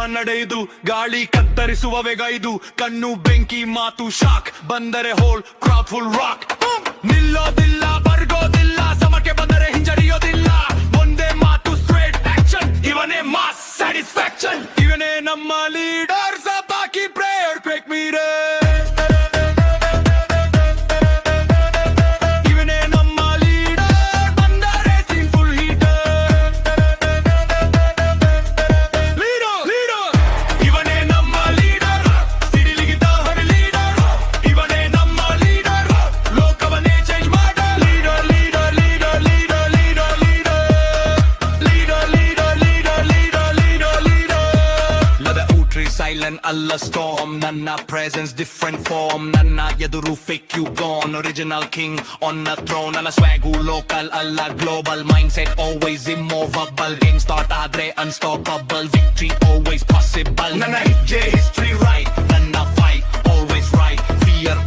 ನಡೆಯುದು, ಗಾಳಿ ಕತ್ತರಿಸುವ ವೇಗ ಇದು. ಕಣ್ಣು ಬೆಂಕಿ, ಮಾತು ಶಾಕ್, ಬಂದರೆ ಹೋಲ್ ಕ್ರಾಪ್ ಫುಲ್ ರಾಕ್. ನಿಲ್ಲೋದಿಲ್ಲ, ಬರ್ಗೋದಿಲ್ಲ, ಸಮಕ್ಕೆ ಬಂದರೆ ಹಿಂಜರಿಯೋದಿಲ್ಲ. ಒಂದೇ ಮಾತು, ಸ್ಟ್ರೇಟ್ ಆಕ್ಷನ್, ಇವನೇ ಮಾಸ್ ಸ್ಯಾಟಿಸ್ಫ್ಯಾಕ್ಷನ್. ಇವನೇ ನಮ್ಮ ಲೀಡರ್, ಬಾಕಿ ಪ್ರೇಯರ್ ಕ್ವೇಕ್ ಮೀರೆ. Silent alla storm, ನನ್ನ presence different form. ನನ್ನ ಎದುರು fake you gone, original king on a throne. ನನ್ನ swagu local alla global, mindset always immovable. Game start ಆದ್ರೆ unstoppable, victory always possible. ನನ್ನ ಹೆಜ್ಜೆ history right, ನನ್ನ fight always right, fear